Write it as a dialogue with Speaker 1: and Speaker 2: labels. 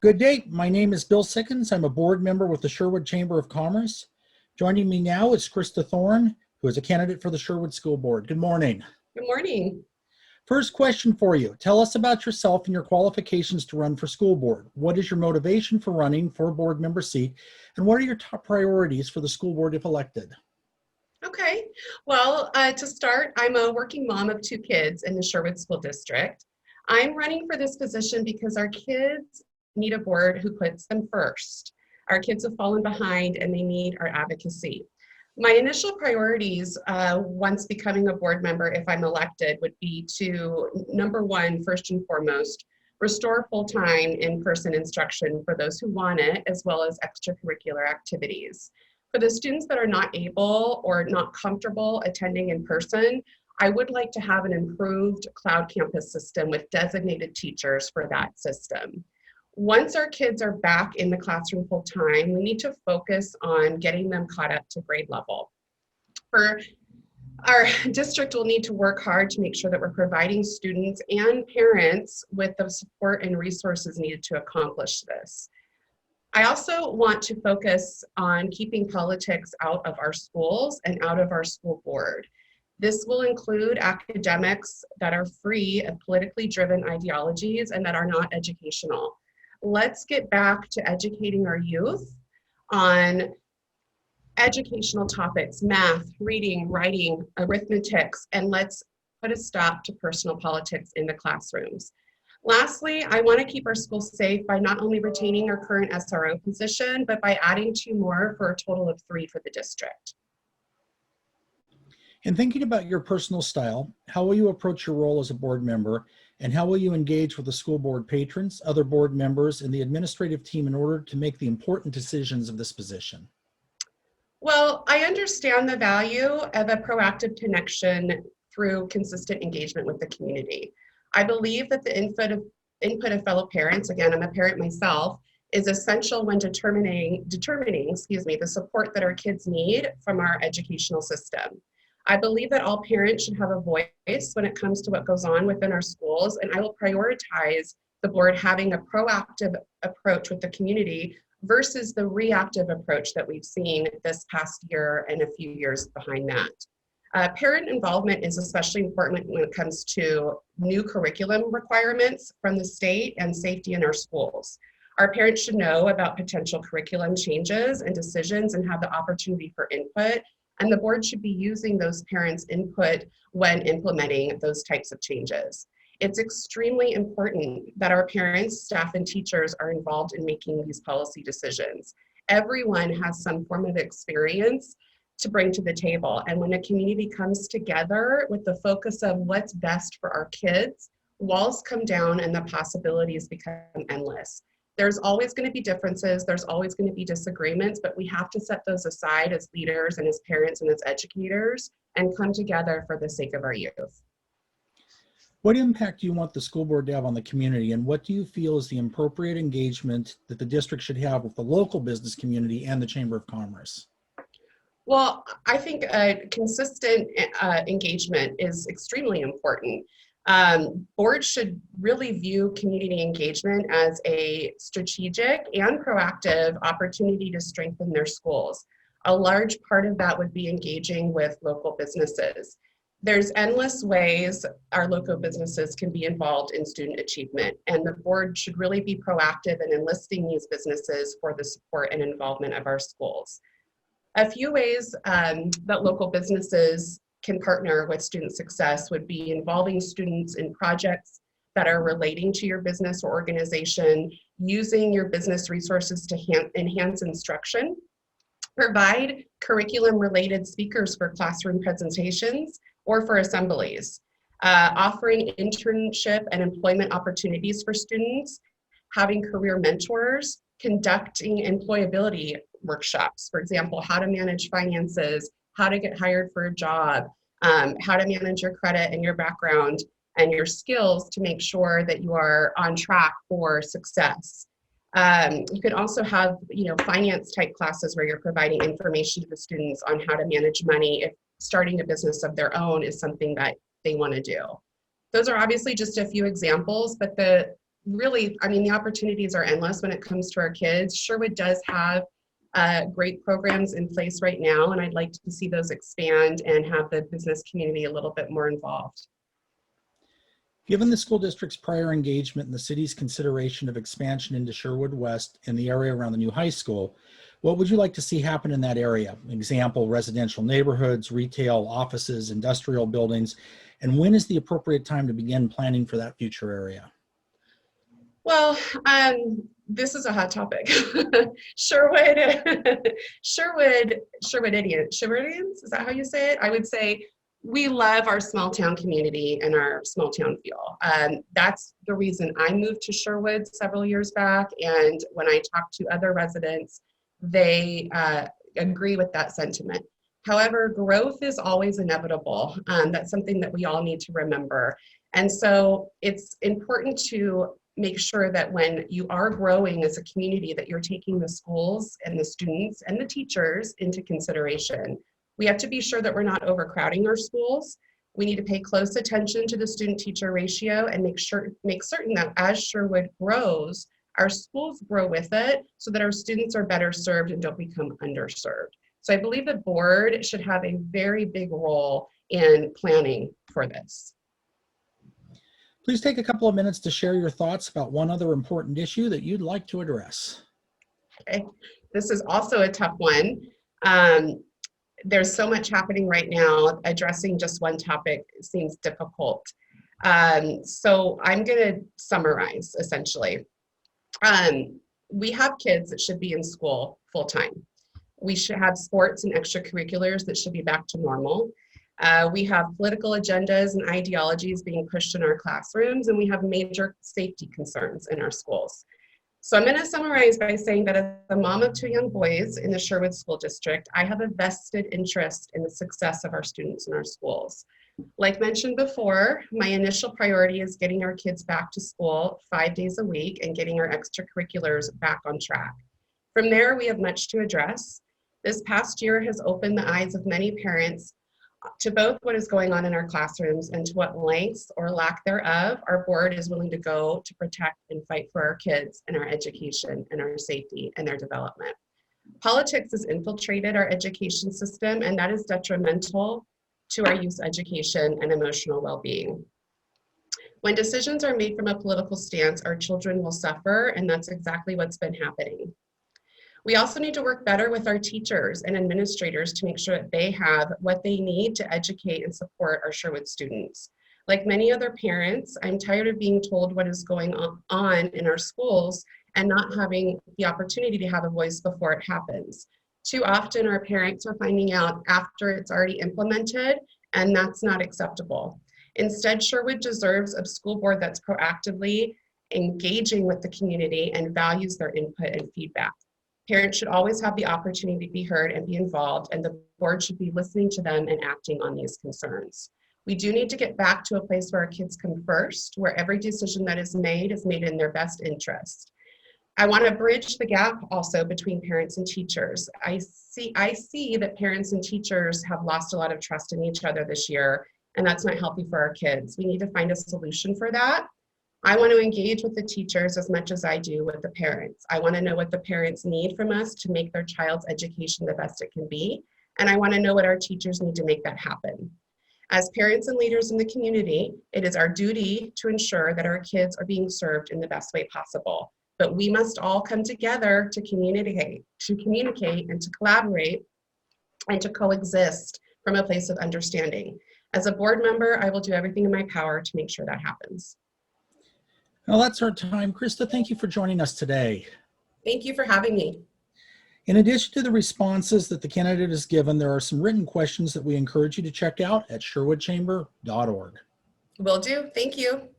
Speaker 1: Good day. My name is Bill Sickens. I'm a board member with the Sherwood Chamber of Commerce. Joining me now is Krista Thorne, who is a candidate for the Sherwood School Board. Good morning.
Speaker 2: Good morning.
Speaker 1: First question for you. Tell us about yourself and your qualifications to run for school board. What is your motivation for running for a board member seat? And what are your top priorities for the school board if elected?
Speaker 2: Okay, well, to start, I'm a working mom of 2 kids in the Sherwood School District. I'm running for this position because our kids need a board who puts them first. Our kids have fallen behind and they need our advocacy. My initial priorities once becoming a board member, if I'm elected, would be to, number one, first and foremost, restore full-time in-person instruction for those who want it, as well as extracurricular activities. For the students that are not able or not comfortable attending in person, I would like to have an improved cloud campus system with designated teachers for that system. Once our kids are back in the classroom full time, we need to focus on getting them caught up to grade level. Our district will need to work hard to make sure that we're providing students and parents with the support and resources needed to accomplish this. I also want to focus on keeping politics out of our schools and out of our school board. This will include academics that are free of politically driven ideologies and that are not educational. Let's get back to educating our youth on educational topics, math, reading, writing, arithmetics, and let's put a stop to personal politics in the classrooms. Lastly, I want to keep our schools safe by not only retaining our current SRO position, but by adding 2 more for a total of 3 for the district.
Speaker 1: In thinking about your personal style, how will you approach your role as a board member, and how will you engage with the school board patrons, other board members, and the administrative team in order to make the important decisions of this position?
Speaker 2: Well, I understand the value of a proactive connection through consistent engagement with the community. I believe that the input of fellow parents, again, I'm a parent myself, is essential when determining the support that our kids need from our educational system. I believe that all parents should have a voice when it comes to what goes on within our schools, and I will prioritize the board having a proactive approach with the community versus the reactive approach that we've seen this past year and a few years behind that. Parent involvement is especially important when it comes to new curriculum requirements from the state and safety in our schools. Our parents should know about potential curriculum changes and decisions and have the opportunity for input, and the board should be using those parents' input when implementing those types of changes. It's extremely important that our parents, staff, and teachers are involved in making these policy decisions. Everyone has some form of experience to bring to the table. And when a community comes together with the focus of what's best for our kids, walls come down and the possibilities become endless. There's always going to be differences, there's always going to be disagreements, but we have to set those aside as leaders and as parents and as educators and come together for the sake of our youth.
Speaker 1: What impact do you want the school board to have on the community, and what do you feel is the appropriate engagement that the district should have with the local business community and the Chamber of Commerce?
Speaker 2: Well, I think consistent engagement is extremely important. Boards should really view community engagement as a strategic and proactive opportunity to strengthen their schools. A large part of that would be engaging with local businesses. There's endless ways our local businesses can be involved in student achievement, and the board should really be proactive in enlisting these businesses for the support and involvement of our schools. A few ways that local businesses can partner with student success would be involving students in projects that are relating to your business or organization, using your business resources to enhance instruction, provide curriculum-related speakers for classroom presentations or for assemblies, offering internship and employment opportunities for students, having career mentors, conducting employability workshops, for example, how to manage finances, how to get hired for a job, how to manage your credit and your background and your skills to make sure that you are on track for success. You could also have, finance type classes where you're providing information to the students on how to manage money if starting a business of their own is something that they want to do. Those are obviously just a few examples, but the really, I mean, the opportunities are endless when it comes to our kids. Sherwood does have great programs in place right now, and I'd like to see those expand and have the business community a little bit more involved.
Speaker 1: Given the school district's prior engagement and the city's consideration of expansion into Sherwood West and the area around the new high school, what would you like to see happen in that area? Example, residential neighborhoods, retail, offices, industrial buildings, and when is the appropriate time to begin planning for that future area?
Speaker 2: Well, this is a hot topic. Sherwood, Sherwoodians, is that how you say it? I would say we love our small town community and our small town feel. That's the reason I moved to Sherwood several years back. And when I talk to other residents, they agree with that sentiment. However, growth is always inevitable. That's something that we all need to remember. And so it's important to make sure that when you are growing as a community, that you're taking the schools and the students and the teachers into consideration. We have to be sure that we're not overcrowding our schools. We need to pay close attention to the student-teacher ratio and make certain that as Sherwood grows, our schools grow with it so that our students are better served and don't become underserved. So I believe the board should have a very big role in planning for this.
Speaker 1: Please take a couple of minutes to share your thoughts about one other important issue that you'd like to address.
Speaker 2: Okay, this is also a tough one. There's so much happening right now. Addressing just one topic seems difficult. So I'm going to summarize essentially. We have kids that should be in school full time. We should have sports and extracurriculars that should be back to normal. We have political agendas and ideologies being pushed in our classrooms, and we have major safety concerns in our schools. So I'm going to summarize by saying that as a mom of 2 young boys in the Sherwood School District, I have a vested interest in the success of our students in our schools. Like mentioned before, my initial priority is getting our kids back to school 5 days a week and getting our extracurriculars back on track. From there, we have much to address. This past year has opened the eyes of many parents to both what is going on in our classrooms and to what lengths or lack thereof our board is willing to go to protect and fight for our kids and our education and our safety and their development. Politics has infiltrated our education system, and that is detrimental to our youth education and emotional well-being. When decisions are made from a political stance, our children will suffer, and that's exactly what's been happening. We also need to work better with our teachers and administrators to make sure that they have what they need to educate and support our Sherwood students. Like many other parents, I'm tired of being told what is going on in our schools and not having the opportunity to have a voice before it happens. Too often our parents are finding out after it's already implemented, and that's not acceptable. Instead, Sherwood deserves a school board that's proactively engaging with the community and values their input and feedback. Parents should always have the opportunity to be heard and be involved, and the board should be listening to them and acting on these concerns. We do need to get back to a place where our kids come first, where every decision that is made in their best interest. I want to bridge the gap also between parents and teachers. I see that parents and teachers have lost a lot of trust in each other this year, and that's not healthy for our kids. We need to find a solution for that. I want to engage with the teachers as much as I do with the parents. I want to know what the parents need from us to make their child's education the best it can be. And I want to know what our teachers need to make that happen. As parents and leaders in the community, it is our duty to ensure that our kids are being served in the best way possible. But we must all come together to communicate and to collaborate and to coexist from a place of understanding. As a board member, I will do everything in my power to make sure that happens.
Speaker 1: Well, that's our time. Krista, thank you for joining us today.
Speaker 2: Thank you for having me.
Speaker 1: In addition to the responses that the candidate has given, there are some written questions that we encourage you to check out at sherwoodchamber.org.
Speaker 2: Will do. Thank you.